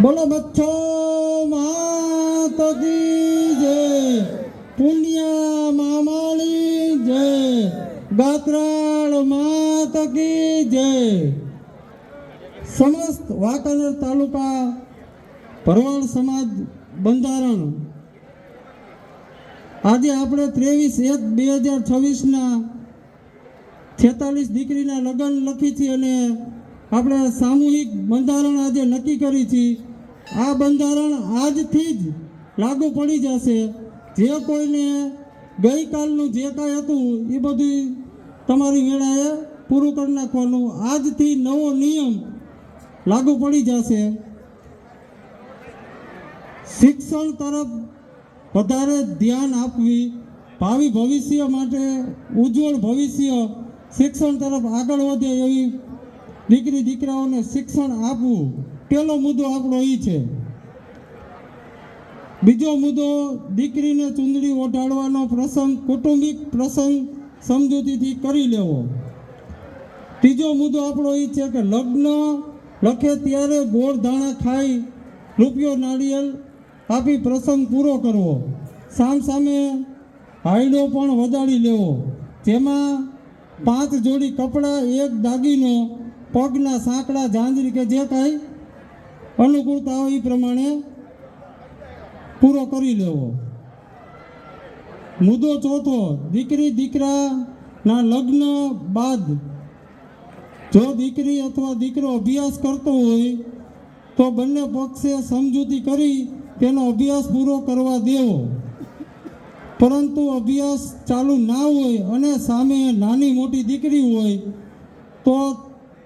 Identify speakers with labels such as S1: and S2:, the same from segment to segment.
S1: બોલો બચ્ચો માત કી જય, પુણ્યા મામાની જય, ગાત્રાળ માત કી જય। સમસ્ત વાંકાનેર તાલુકા ભરવાડ સમાજ બંધારણ આજે આપણે 23/1/2026 46 દીકરીના લગ્ન લખી છે અને આપણે સામૂહિક બંધારણ આજે નક્કી કરી છે। આ બંધારણ આજથી જ લાગુ પડી જશે। જે કોઈને ગઈકાલનું જે કાંઈ હતું એ બધું તમારી વેળાએ પૂરું કરી નાખવાનું। આજથી નવો નિયમ લાગુ પડી જશે। શિક્ષણ તરફ વધારે ધ્યાન આપવી, ભાવિ ભવિષ્ય માટે ઉજ્જવળ ભવિષ્ય શિક્ષણ તરફ આગળ વધે એવી દીકરી દીકરાઓને શિક્ષણ આપવું, પહેલો મુદ્દો આપણો એ છે। બીજો મુદ્દો દીકરીને ચૂંદડી ઓઢાડવાનો પ્રસંગ કૌટુંબિક પ્રસંગ સમજૂતીથી કરી લેવો। ત્રીજો મુદ્દો આપણો એ છે કે લગ્ન લખે ત્યારે ગોળ ધાણા ખાઈ રૂપિયો નાળિયેર આપી પ્રસંગ પૂરો કરવો। સામ સામે હાયડો પણ વધારી લેવો, જેમાં 5 જોડી કપડાં, 1 દાગીનો, પગના સાંકડા, ઝાંઝરી કે જે કાંઈ અનુકૂળતા હોય એ પ્રમાણે પૂરો કરી લેવો। મુદ્દો ચોથો, દીકરી દીકરાના લગ્ન બાદ જો દીકરી અથવા દીકરો અભ્યાસ કરતો હોય તો બંને પક્ષે સમજૂતી કરી તેનો અભ્યાસ પૂરો કરવા દેવો। પરંતુ અભ્યાસ ચાલુ ના હોય અને સામે નાની મોટી દીકરી હોય તો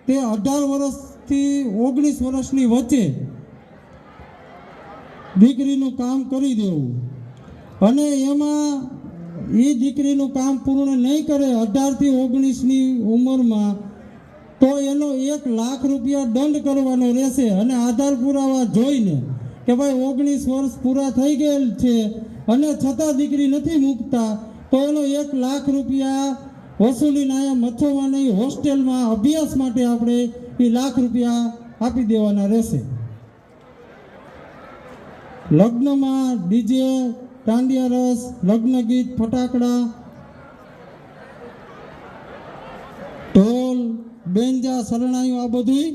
S1: તે 18 વર્ષથી 19 વર્ષની વચ્ચે દીકરીનું કામ કરી દેવું। અને એમાં એ દીકરીનું કામ પૂર્ણ નહીં કરે 18 થી 19ની ઉંમરમાં તો એનો 1 લાખ રૂપિયા દંડ કરવાનો રહેશે। અને આધાર પુરાવા જોઈને કે ભાઈ 19 વર્ષ પૂરા થઈ ગયેલ છે અને છતાં દીકરી નથી મૂકતા તો એનો 1 લાખ રૂપિયા વસૂલીને અહીંયા મચ્છોવાની હોસ્ટેલમાં અભ્યાસ માટે આપણે એ લાખ રૂપિયા આપી દેવાના રહેશે। લગ્નમાં ડીજે, દાંડિયા રસ, લગ્ન ગીત, ફટાકડા, ઢોલ, બેન્જા, શરણાઈઓ આ બધું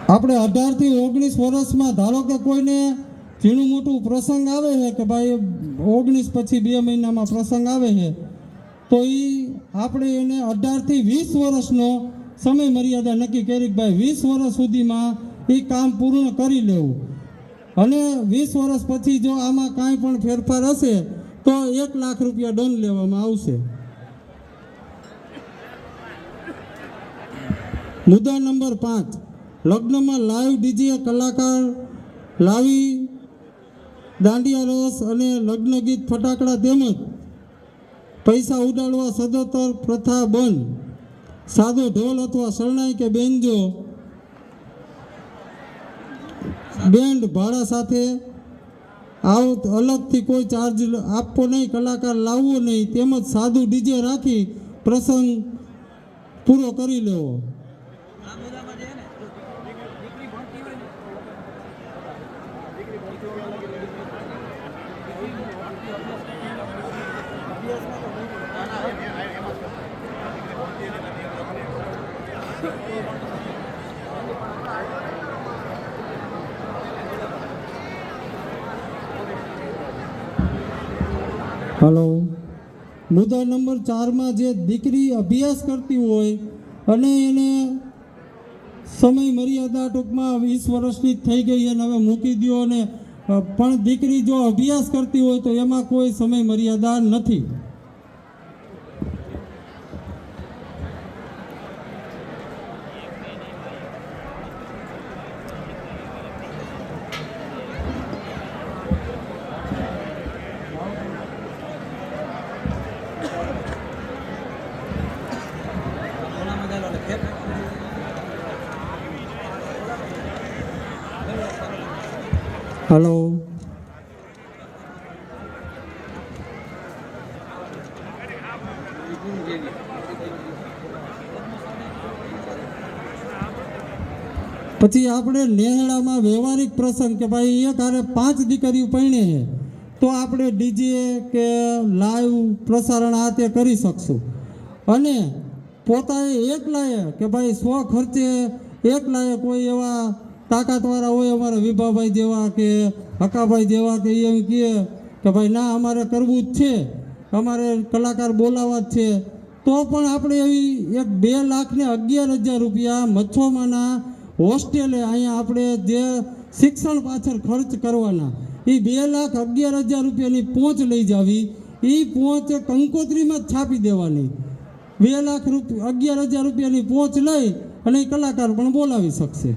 S1: આપણે 18 થી 19 વર્ષમાં ધારો કે કોઈને ઝીણું મોટું પ્રસંગ આવે છે કે ભાઈ 19 પછી 2 મહિનામાં પ્રસંગ આવે છે તો એ આપણે એને 18 થી 20 વર્ષનો સમય મર્યાદા નક્કી કરી કે ભાઈ 20 વર્ષ સુધીમાં એ કામ પૂર્ણ કરી લેવું। અને 20 વર્ષ પછી જો આમાં કાંઈ પણ ફેરફાર હશે તો 1 લાખ રૂપિયા દંડ લેવામાં આવશે। મુદ્દા નંબર 5, લગ્નમાં લાઈવ ડીજે કલાકાર લાવી દાંડિયા રસ અને લગ્ન ગીત, ફટાકડા તેમજ પૈસા ઉડાડવા સદંતર પ્રથા બંધ। સાદો ઢોલ અથવા શરણાઈ કે બેન્જો બેન્ડ ભાડા સાથે અલગથી કોઈ ચાર્જ આપવો નહીં, કલાકાર લાવવો નહીં, તેમજ સાદું ડીજે રાખી પ્રસંગ પૂરો કરી લેવો। હલો, મુદ્દા નંબર 4માં જે દીકરી અભ્યાસ કરતી હોય અને એને સમય મર્યાદા ટૂંકમાં 20 વર્ષની થઈ ગઈ અને હવે મૂકી દો અને પણ દીકરી જો અભ્યાસ કરતી હોય તો એમાં કોઈ સમય મર્યાદા નથી। હલો, પછી આપણે નેહડામાં વ્યવહારિક પ્રસંગ કે ભાઈ એક હારે 5 દીકરીઓ પરણે છે તો આપણે ડીજે કે લાઈવ પ્રસારણ આ તે કરી શકશું. અને પોતાએ એકલાએ કે ભાઈ સ્વ ખર્ચે એકલાએ કોઈ એવા તાકાતવાળા હોય અમારા વિભાભાઈ જેવા કે હકાભાઈ જેવા કે એમ કહે કે ભાઈ ના અમારે કરવું જ છે, અમારે કલાકાર બોલાવવા જ છે, તો પણ આપણે એવી એક 2,11,000 રૂપિયા મચ્છોમાના હોસ્ટેલે અહીંયા આપણે જે શિક્ષણ પાછળ ખર્ચ કરવાના એ 2,11,000 રૂપિયાની પહોંચ લઈ જાવી. એ પહોંચ કંકોત્રીમાં જ છાપી દેવાની. 2,11,000 રૂપિયાની પહોંચ લઈ અને એ કલાકાર પણ બોલાવી શકશે.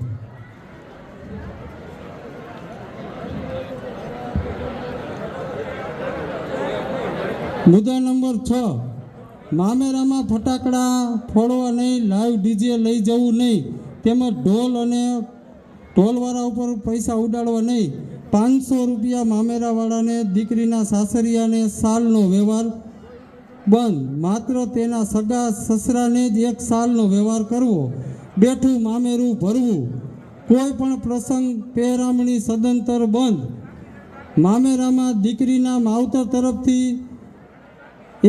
S1: મુદ્દા નંબર 6, મામેરામાં ફટાકડા ફોડવા નહીં, લાઈવ ડીજે લઈ જવું નહીં, તેમજ ઢોલ અને ઢોલવાળા ઉપર પૈસા ઉડાડવા નહીં. 500 રૂપિયા મામેરાવાળાને દીકરીના સાસરિયાને સાલનો વ્યવહાર બંધ. માત્ર તેના સગા સસરાને જ 1 સાલનો વ્યવહાર કરવો. બેઠું મામેરું ભરવું. કોઈ પણ પ્રસંગ પહેરામણી સદંતર બંધ. મામેરામાં દીકરીના માવતર તરફથી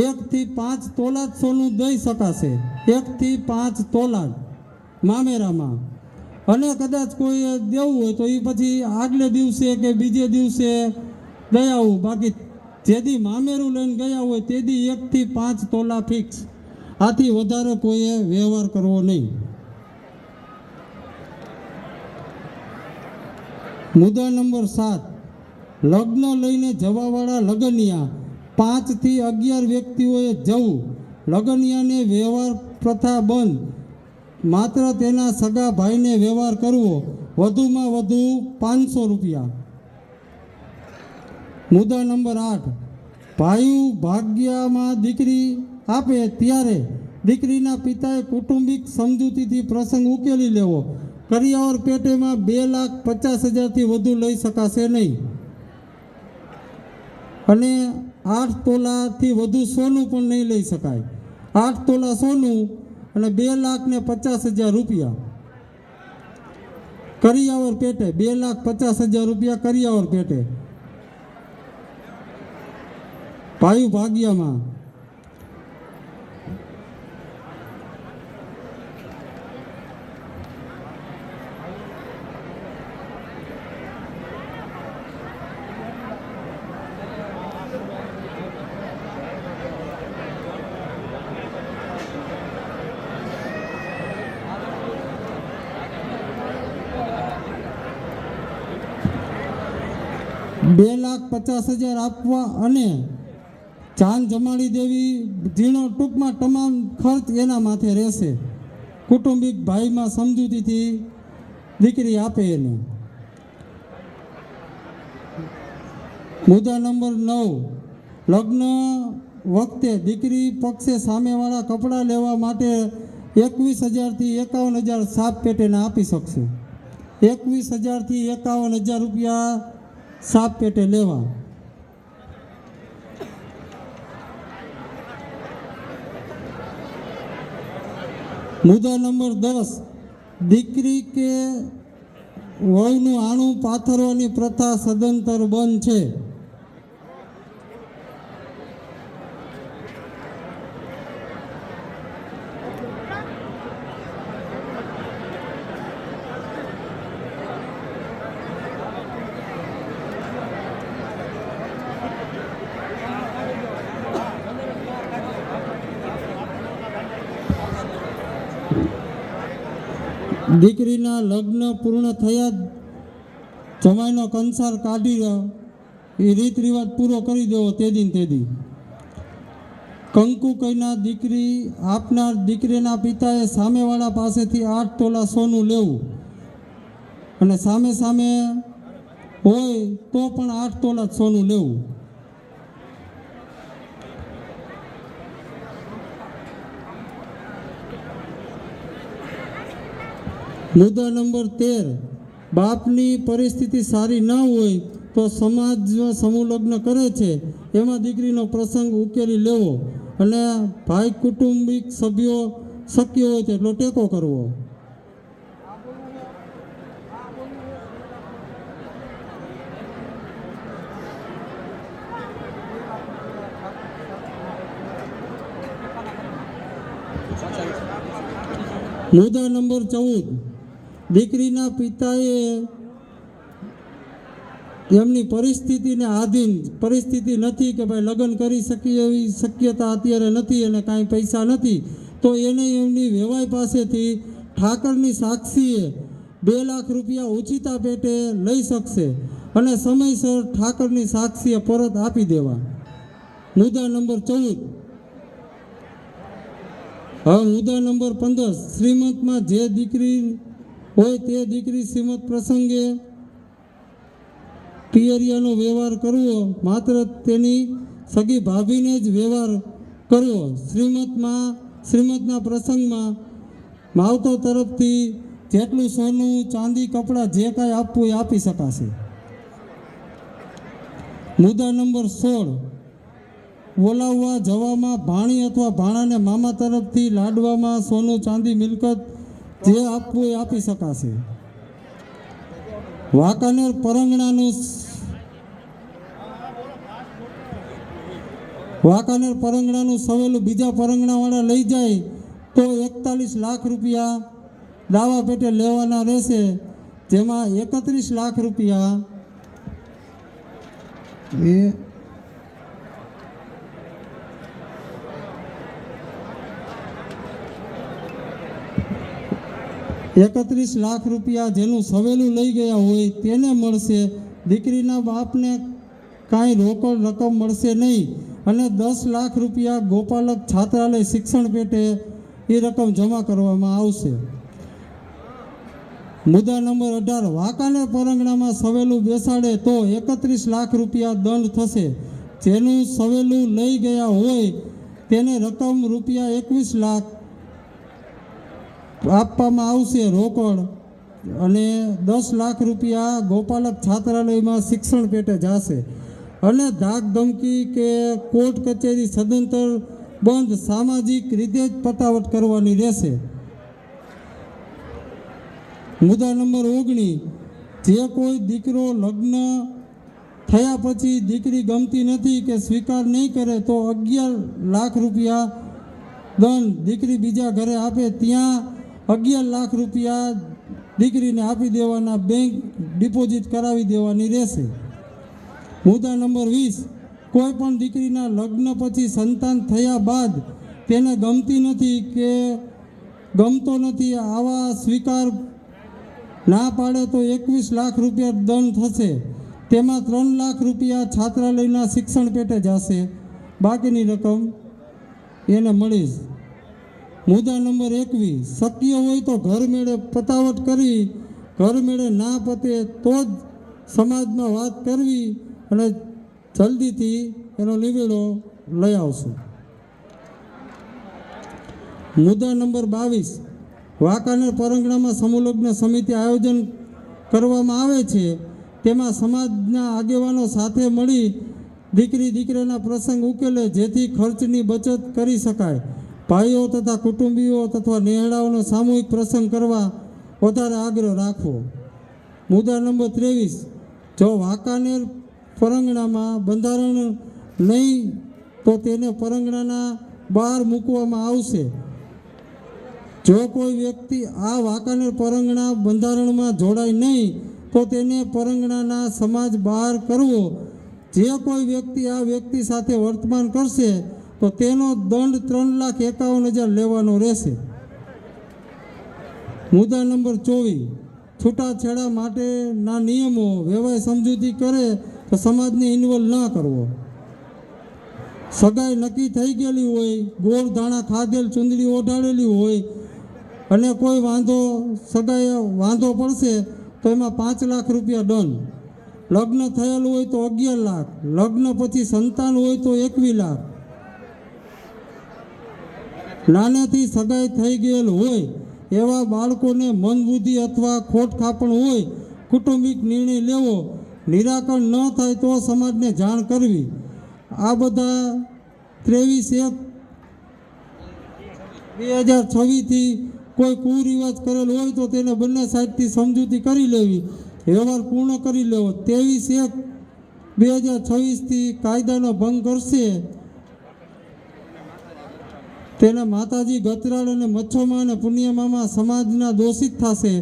S1: 1 થી 5 તોલા જ સોનું દઈ શકાશે. 1 થી 5 તોલા મામેરામાં. અને કદાચ કોઈ દેવું હોય તો એ પછી આગલે દિવસે કે બીજે દિવસે દઈ આવું. બાકી જેદી મામેરું લઈને ગયા હોય તેદી 1 થી 5 તોલા ફિક્સ. આથી વધારે કોઈએ વ્યવહાર કરવો નહીં. મુદ્દા નંબર 7, લગ્ન લઈને જવાવાળા લગનિયા 5 થી 11 વ્યક્તિઓએ જવું. લગનિયાને વ્યવહાર પ્રથા બંધ. માત્ર તેના સગા ભાઈને વ્યવહાર કરવો. વધુમાં વધુ 500 રૂપિયા. મુદ્દા નંબર 8, ભાઈઓ ભાગ્યમાં દીકરી આપે ત્યારે દીકરીના પિતાએ કૌટુંબિક સમજૂતીથી પ્રસંગ ઉકેલી લેવો. કરિયાવર પેટેમાં 2,50,000થી વધુ લઈ શકાશે નહીં. અને 8 તોલાથી વધુ સોનું પણ નહીં લઈ શકાય. 8 તોલા સોનું અને 2,50,000 રૂપિયા કરિયાવર પેટે. 2,50,000 રૂપિયા કરિયાવર પેટે ભાઈ ભાગ્યમાં. $2,50,000 આપવા અને જાન જમાડી દેવી. ઝીણો ટૂંકમાં તમામ ખર્ચ એના માથે રહેશે. કૌટુંબિક ભાઈમાં સમજૂતીથી દીકરી આપે એને. મુદ્દા નંબર 9, લગ્ન વખતે દીકરી પક્ષે સામેવાળા કપડાં લેવા માટે 21,000 થી 51,000 સાપ પેટેને આપી શકશું. 21,000 થી 51,000 રૂપિયા સાપ પેટે લેવા. મુદ્દા નંબર 10, દીકરી કે વહુનું આણું પાથરવાની પ્રથા સદંતર બંધ છે. દીકરીના લગ્ન પૂર્ણ થયા જમાઈનો કંસાર કાઢી એ રીત રિવાજ પૂરો કરી દેવો તેદી. કંકુ કઈના દીકરી આપનાર દીકરીના પિતાએ સામેવાળા પાસેથી 8 તોલા સોનું લેવું. અને સામે સામે હોય તો પણ 8 તોલા સોનું લેવું. મુદ્દા નંબર 13, બાપની પરિસ્થિતિ સારી ન હોય તો સમાજમાં સમૂહ લગ્ન કરે છે એમાં દીકરીનો પ્રસંગ ઉકેલી લેવો અને ભાઈ કુટુંબિક સભ્યો શક્ય હોય તેટલો ટેકો કરવો. મુદ્દા નંબર 14, દીકરીના પિતાએ એમની પરિસ્થિતિને આધીન પરિસ્થિતિ નથી કે ભાઈ લગ્ન કરી શકીએ એવી શક્યતા અત્યારે નથી અને કાંઈ પૈસા નથી, તો એને એમની વેવાઈ પાસેથી ઠાકરની સાક્ષીએ 2 લાખ રૂપિયા ઉચિતા પેટે લઈ શકશે અને સમયસર ઠાકરની સાક્ષીએ પરત આપી દેવા. મુદ્દા નંબર 14. હવે મુદ્દા નંબર 15, શ્રીમંતમાં જે દીકરી હોય તે દીકરી શ્રીમંત પ્રસંગે પિયરિયાનો વ્યવહાર કરવો, માત્ર તેની સગી ભાભીને જ વ્યવહાર કરવો. શ્રીમંતના પ્રસંગમાં માવતો તરફથી જેટલું સોનું ચાંદી કપડાં જે કાંઈ આપવું એ આપી શકાશે. મુદ્દા નંબર 16, બોલાવવા જવામાં ભાણી અથવા ભાણાને મામા તરફથી લાડવામાં સોનું ચાંદી મિલકત જે આપવું એ આપી શકાશે. વાંકાનેર પરંગણાનું સવેલું બીજા પરંગણાવાળા લઈ જાય તો 41 લાખ રૂપિયા દાવા પેટે લેવાના રહેશે, જેમાં 31 લાખ રૂપિયા જેનું સવેલું લઈ ગયા હોય તેને મળશે. દીકરીના બાપને કાંઈ રોકડ રકમ મળશે નહીં અને 10 લાખ રૂપિયા ગોપાલક છાત્રાલય શિક્ષણ પેટે એ રકમ જમા કરવામાં આવશે. મુદ્દા નંબર 18, વાંકાનેર પરંગણામાં સવેલું બેસાડે તો 31 લાખ રૂપિયા દંડ થશે. જેનું સવેલું લઈ ગયા હોય તેને રકમ રૂપિયા 21 લાખ આપવામાં આવશે રોકડ અને 10 લાખ રૂપિયા ગોપાલક છાત્રાલયમાં શિક્ષણ પેટે જશે અને ધાક ધમકી કે કોર્ટ કચેરી સદંતર બંધ સામાજિક રીતે જ પતાવટ કરવાની રહેશે. મુદ્દા નંબર 19, જે કોઈ દીકરો લગ્ન થયા પછી દીકરી ગમતી નથી કે સ્વીકાર નહીં કરે તો 11 લાખ રૂપિયા દંડ. દીકરી બીજા ઘરે આપે ત્યાં 11 લાખ રૂપિયા દીકરીને આપી દેવાના, બેંક ડિપોઝિટ કરાવી દેવાની રહેશે. મુદ્દા નંબર 20, કોઈ પણ દીકરીના લગ્ન પછી સંતાન થયા બાદ તેને ગમતી નથી કે ગમતો નથી આવા સ્વીકાર ના પાડે તો 21 લાખ રૂપિયા દંડ થશે. તેમાં 3 લાખ રૂપિયા છાત્રાલયના શિક્ષણ પેટે જશે, બાકીની રકમ એને મળીશ. મુદ્દા નંબર 21, શક્ય હોય તો ઘર મેળે પતાવટ કરી, ઘર મેળે ના પતે તો જ સમાજમાં વાત કરવી અને જલ્દીથી એનો નિવેડો લઈ આવશું. મુદ્દા નંબર 22, વાંકાનેર પરંગણામાં સમૂહલગ્ન સમિતિ આયોજન કરવામાં આવે છે, તેમાં સમાજના આગેવાનો સાથે મળી દીકરીના પ્રસંગ ઉકેલે જેથી ખર્ચની બચત કરી શકાય. ભાઈઓ તથા કુટુંબીઓ તથા નેહડાઓનો સામૂહિક પ્રસંગ કરવા વધારે આગ્રહ રાખવો. મુદ્દા નંબર 23, જો વાંકાનેર પરંગણામાં બંધારણ નહીં તો તેને પરંગણાના બહાર મૂકવામાં આવશે. જો કોઈ વ્યક્તિ આ વાંકાનેર પરંગણા બંધારણમાં જોડાય નહીં તો તેને પરંગણાના સમાજ બહાર કરવો. જે કોઈ વ્યક્તિ આ વ્યક્તિ સાથે વર્તમાન કરશે તો તેનો દંડ 3,51,000 લેવાનો રહેશે. મુદ્દા નંબર 24, છૂટાછેડા માટેના નિયમો. વ્યવહાર સમજૂતી કરે તો સમાજને ઇન્વોલ્વ ન કરવો. સગાઈ નક્કી થઈ ગયેલી હોય, ગોળ ધાણા ખાધેલ, ચૂંદડી ઓઢાડેલી હોય અને કોઈ સગાઈ વાંધો પડશે તો એમાં 5 લાખ રૂપિયા દંડ. લગ્ન થયેલું હોય તો 11 લાખ, લગ્ન પછી સંતાન હોય તો 21 લાખ. નાનેથી સગાઈ થઈ ગયેલ હોય એવા બાળકોને મનબુદ્ધિ અથવા ખોટ ખાપણ હોય, કુટુંબિક નિર્ણય લેવો, નિરાકરણ ન થાય તો સમાજને જાણ કરવી. આ બધા 23(1) 2026થી કોઈ કુરિવાજ કરેલ હોય તો તેને બંને સાઈડથી સમજૂતી કરી લેવી, વ્યવહાર પૂર્ણ કરી લેવો. 23/1/2026થી કાયદાનો ભંગ કરશે તેને માતાજી, ગતરાળ અને મચ્છોમાં અને પુણ્યમામાં સમાજના દોષિત થશે.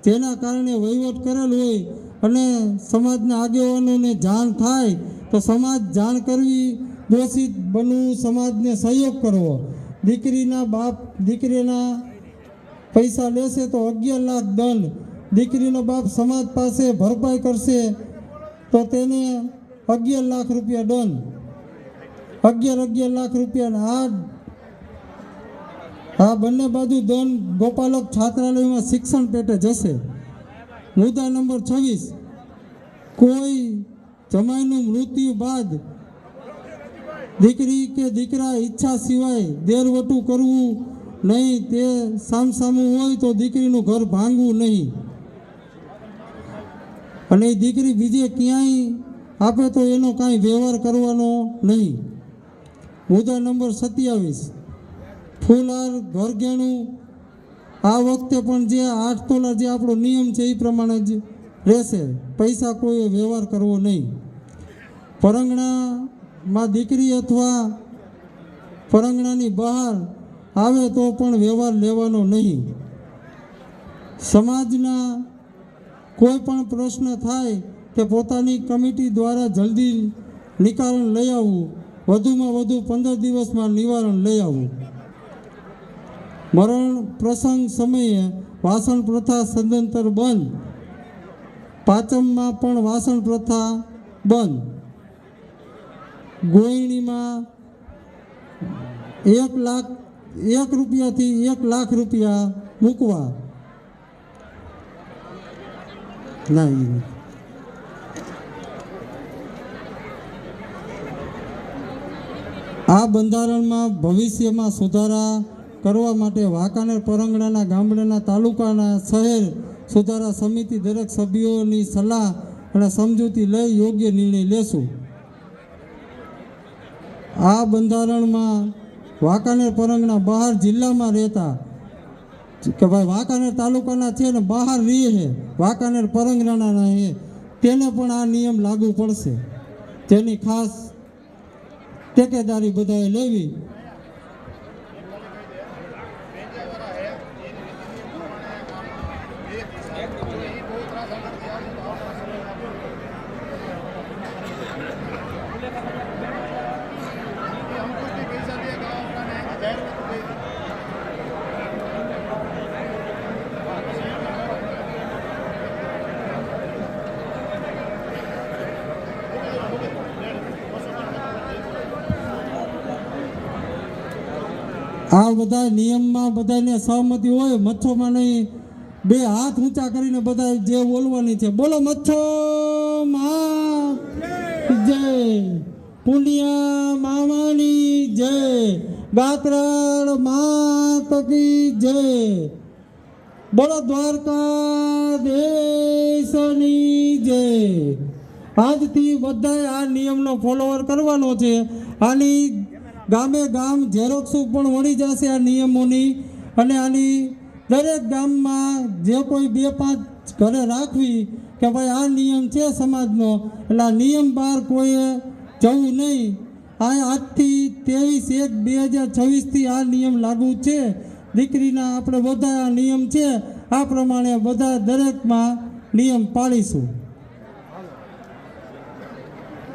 S1: જેના કારણે વહીવટ કરેલ હોય અને સમાજના આગેવાનોને જાણ થાય તો સમાજ જાણ કરવી, દોષિત બનવું, સમાજને સહયોગ કરવો. દીકરીના બાપ દીકરીના પૈસા લેશે તો 11 લાખ દંડ. દીકરીનો બાપ સમાજ પાસે ભરપાઈ કરશે તો તેને 11 લાખ રૂપિયા દંડ. 11 લાખ રૂપિયા. આ બંને બાજુ દંડ ગોપાલક છાત્રાલયમાં શિક્ષણ પેટે જશે. મુદ્દા નંબર 26, કોઈ જમાઈનું મૃત્યુ બાદ દીકરી કે દીકરા ઈચ્છા સિવાય દેરવટું કરવું નહીં. તે સામસામું હોય તો દીકરીનું ઘર ભાંગવું નહીં અને એ દીકરી બીજે ક્યાંય આપે તો એનો કાંઈ વ્યવહાર કરવાનો નહીં. મુદ્દા નંબર 27, ફૂલહાર ઘરઘેણું આ વખતે પણ જે 8 તોલા જે આપણો નિયમ છે એ પ્રમાણે જ રહેશે. પૈસા કોઈ વ્યવહાર કરવો નહીં. પરંગણામાં દીકરી અથવા પરંગણાની બહાર આવે તો પણ વ્યવહાર લેવાનો નહીં. સમાજના કોઈ પણ પ્રશ્ન થાય કે પોતાની કમિટી દ્વારા જલ્દી નિકારણ લઈ આવવું, વધુમાં વધુ 15 દિવસમાં નિવારણ લઈ આવવું. મરણ પ્રસંગ સમયે વાસણ પ્રથા સદંતર બંધ. પાંચમમાં પણ વાસણ પ્રથા બંધ. ગોયણીમાં 1 રૂપિયાથી 1 લાખ રૂપિયા મૂકવા નહીં. આ બંધારણમાં ભવિષ્યમાં સુધારા કરવા માટે વાંકાનેર પરંગણાના ગામડાના તાલુકાના શહેર સુધારા સમિતિ દરેક સભ્યોની સલાહ અને સમજૂતી લઈ યોગ્ય નિર્ણય લેશું. આ બંધારણમાં વાંકાનેર પરંગણા બહાર જિલ્લામાં રહેતા કે ભાઈ વાંકાનેર તાલુકાના છે ને બહાર રહે છે, વાંકાનેર પરંગણાના છે, તેને પણ આ નિયમ લાગુ પડશે. તેની ખાસ ટેકેદારી બધાએ લેવી. આ બધા નિયમમાં બધાને સહમતિ હોય, મચ્છોમાં નહીં. 2 હાથ ઊંચા કરીને બધા જે બોલવાની છે, બોલો મચ્છો માં જય, પુણ્યા મામાની જય, ગાત્રાળ માત કી જય, બોલો દ્વારકાધીશની જય. આજથી બધાએ આ નિયમનો ફોલોવર કરવાનો છે. આની ગામે ગામ ઝેરોક્ષો પણ મળી જશે આ નિયમોની, અને આની દરેક ગામમાં જે કોઈ 2-5 ઘરે રાખવી કે ભાઈ આ નિયમ છે સમાજનો, એટલે આ નિયમ બહાર કોઈએ જવું નહીં. આ આજથી 23/1/2026થી આ નિયમ લાગુ છે. દીકરીના આપણે બધા આ નિયમ છે, આ પ્રમાણે બધા દરેકમાં નિયમ પાળીશું.